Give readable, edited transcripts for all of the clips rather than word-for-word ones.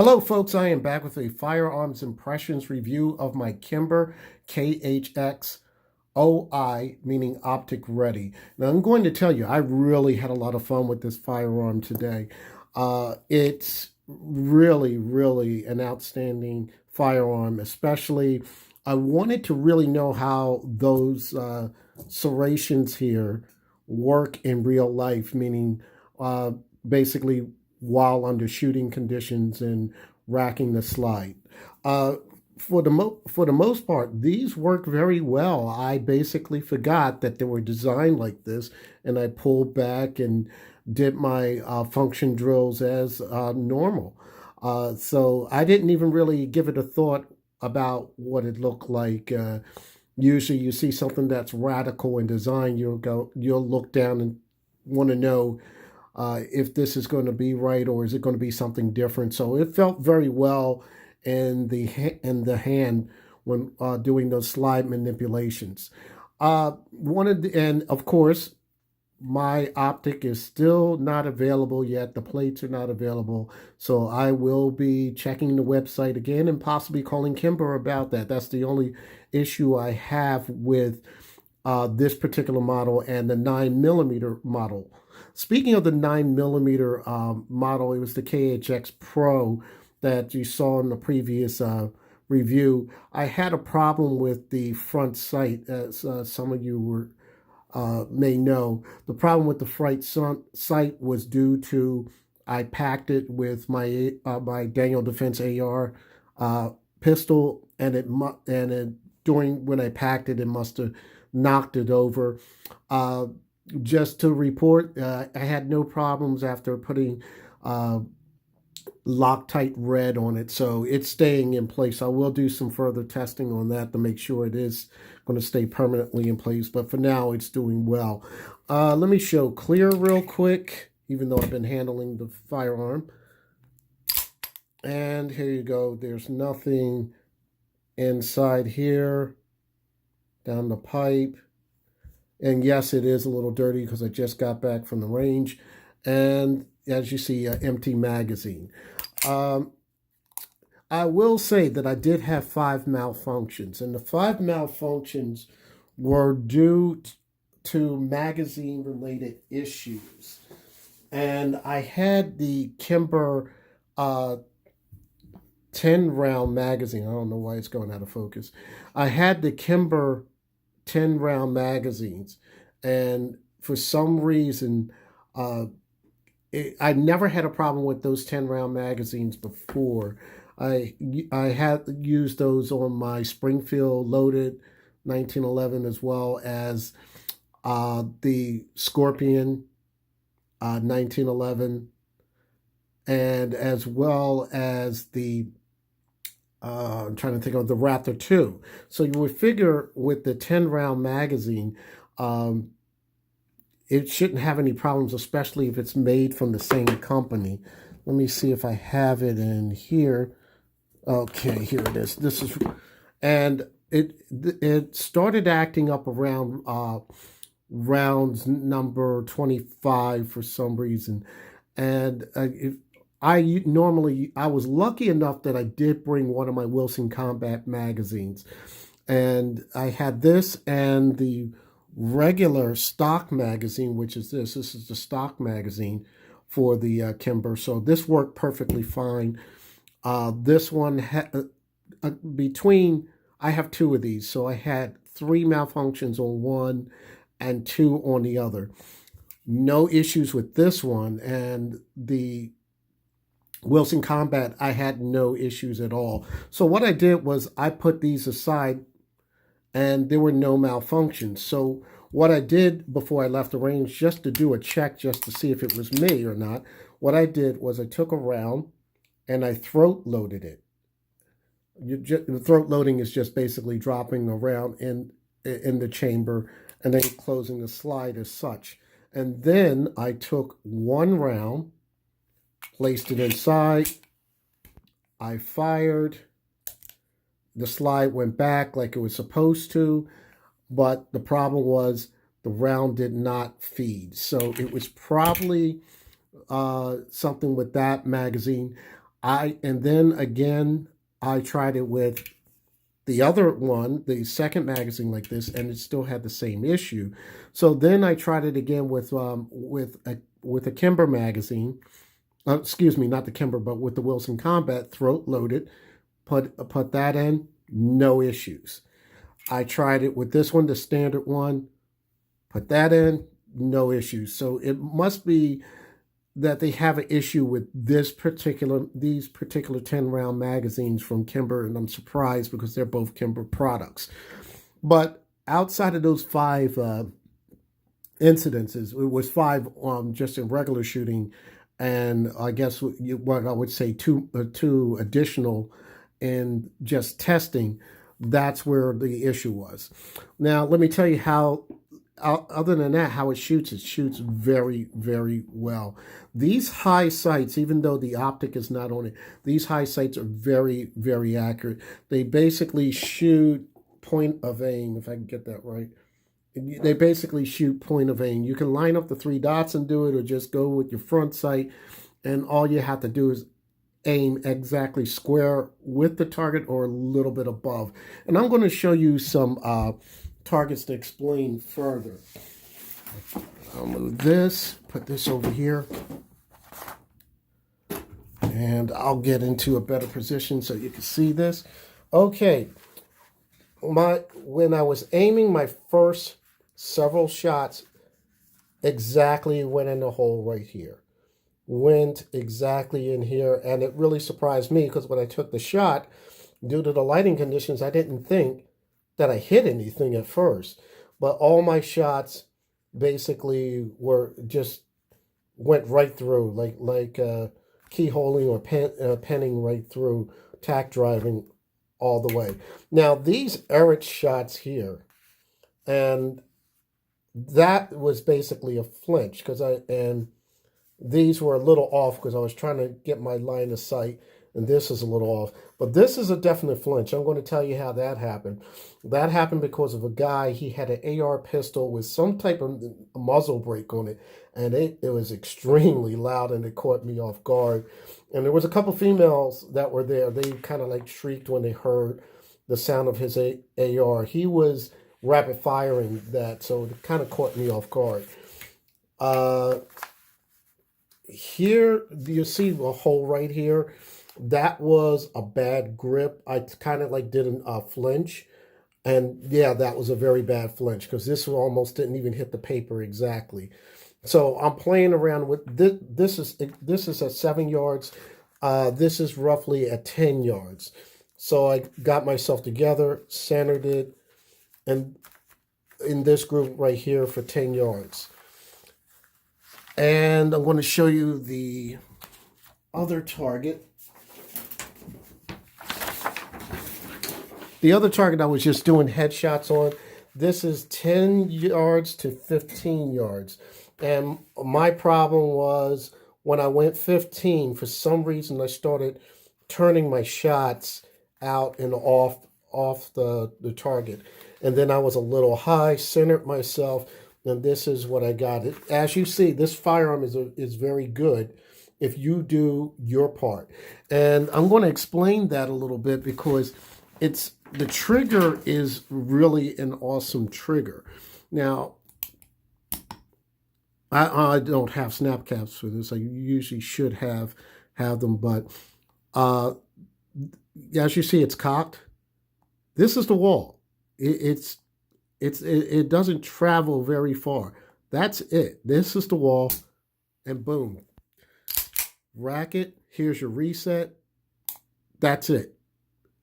Hello folks, I am back with a firearms impressions review of my Kimber KHX OI, meaning optic ready. Now I'm going to tell you, I really had a lot of fun with this firearm today. It's really an outstanding firearm, especially I wanted to really know how those serrations here work in real life, meaning uh, basically while under shooting conditions and racking the slide. Uh, for the most part, these work very well. I basically forgot that they were designed like this, and I pulled back and did my function drills as normal. So I didn't even really give it a thought about what it looked like. Usually, you see something that's radical in design, you'll look down and want to know if this is going to be right or is it going to be something different. So it felt very well in the hand when doing those slide manipulations. And of course, my optic is still not available yet. The plates are not available. So I will be checking the website again and possibly calling Kimber about that. That's the only issue I have with this particular model and the 9mm model. Speaking of the 9mm model, it was the KHX Pro that you saw in the previous review. I had a problem with the front sight, as some of you may know. The problem with the front sight was due to I packed it with my Daniel Defense AR pistol, and it during when I packed it, it must have knocked it over. Just to report, I had no problems after putting Loctite red on it, so it's staying in place. I will do some further testing on that to make sure it is going to stay permanently in place, but for now it's doing well. Let me show clear real quick, even though I've been handling the firearm. And here you go. There's nothing inside here, down the pipe. And yes, it is a little dirty because I just got back from the range. And as you see, an empty magazine. I will say that I did have 5 malfunctions, and the 5 malfunctions were due to magazine-related issues. And I had the Kimber 10-round magazine. I don't know why it's going out of focus. I had the Kimber 10-round magazines, and for some reason I never had a problem with those 10-round magazines before. I had used those on my Springfield loaded 1911 as well as the Scorpion 1911, and as well as the I'm trying to think of the Raptor 2. So you would figure with the 10-round magazine, it shouldn't have any problems, especially if it's made from the same company. Let me see if I have it in here. Okay, here it is. This is, and it started acting up around rounds number 25 for some reason, and I was lucky enough that I did bring one of my Wilson Combat magazines, and I had this and the regular stock magazine, which is this. This is the stock magazine for the Kimber, so this worked perfectly fine. This one I have 2 of these, so I had 3 malfunctions on one and 2 on the other. No issues with this one, and the Wilson Combat, I had no issues at all. So what I did was I put these aside, and there were no malfunctions. So what I did before I left the range, just to do a check, just to see if it was me or not, what I did was I took a round and I throat loaded it. The throat loading is just basically dropping a round in the chamber and then closing the slide as such. And then I took one round, placed it inside, I fired, the slide went back like it was supposed to, but the problem was the round did not feed. So it was probably something with that magazine. And then again, I tried it with the other one, the second magazine like this, and it still had the same issue. So then I tried it again with a Kimber magazine. Excuse me, not the Kimber, but with the Wilson Combat, throat loaded. Put that in, no issues. I tried it with this one, the standard one. Put that in, no issues. So it must be that they have an issue with these particular 10-round magazines from Kimber, and I'm surprised because they're both Kimber products. But outside of those 5 incidences, it was 5 just in regular shooting, and I guess what I would say two additional in just testing. That's where the issue was. Now let me tell you how. Other than that, how it shoots very, very well. These high sights, even though the optic is not on it, these high sights are very, very accurate. They basically shoot point of aim, if I can get that right. They basically shoot point of aim. You can line up the 3 dots and do it, or just go with your front sight, and all you have to do is aim exactly square with the target or a little bit above. And I'm going to show you some targets to explain further. I'll move this, put this over here, and I'll get into a better position so you can see this. Okay, when I was aiming my first several shots, exactly went in the hole right here. Went exactly in here, and it really surprised me because when I took the shot, due to the lighting conditions, I didn't think that I hit anything at first, but all my shots basically went right through, like keyholing or penning right through, tack driving all the way. Now these errant shots here, and that was basically a flinch and these were a little off because I was trying to get my line of sight, and this is a little off. But this is a definite flinch. I'm going to tell you how that happened. That happened because of a guy. He had an AR pistol with some type of muzzle brake on it, and it was extremely loud, and it caught me off guard. And there was a couple females that were there. They kind of like shrieked when they heard the sound of his AR. He was rapid firing that, so it kind of caught me off guard. Here, you see a hole right here. That was a bad grip. I kind of like did a flinch. And yeah, that was a very bad flinch because this almost didn't even hit the paper exactly. So I'm playing around with this. This is at 7 yards. This is roughly at 10 yards. So I got myself together, centered it, and in this group right here for 10 yards. And I'm going to show you the other target. The other target I was just doing headshots on, this is 10 yards to 15 yards. And my problem was when I went 15, for some reason I started turning my shots out and off the target. And then I was a little high, centered myself, and this is what I got. As you see, this firearm is very good if you do your part. And I'm going to explain that a little bit because the trigger is really an awesome trigger. Now, I don't have snap caps for this. I usually should have them, but as you see, it's cocked. This is the wall. It doesn't travel very far. That's it. This is the wall, and boom. Rack it. Here's your reset. That's it,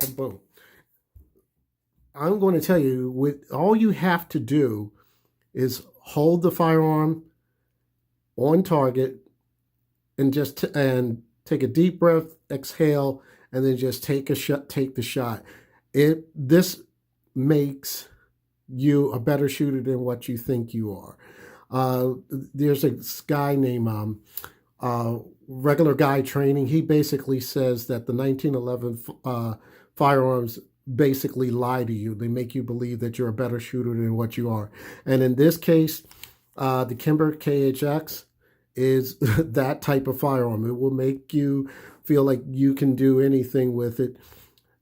and boom. I'm going to tell you, all you have to do is hold the firearm on target and just and take a deep breath, exhale, and then just take the shot. This makes you a better shooter than what you think you are. There's a guy named Regular Guy Training. He basically says that the 1911 firearms basically lie to you. They make you believe that you're a better shooter than what you are. And in this case, the Kimber KHX is that type of firearm. It will make you feel like you can do anything with it,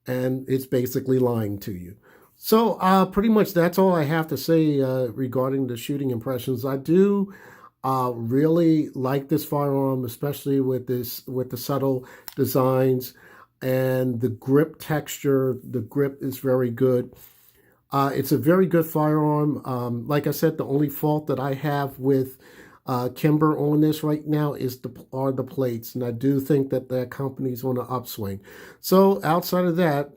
and it's basically lying to you. So pretty much that's all I have to say regarding the shooting impressions. I do really like this firearm, especially with the subtle designs and the grip texture. The grip is very good. It's a very good firearm. Like I said, the only fault that I have with Kimber on this right now are the plates, and I do think that that company's on an upswing. So outside of that,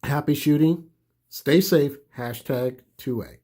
happy shooting, stay safe, hashtag 2A.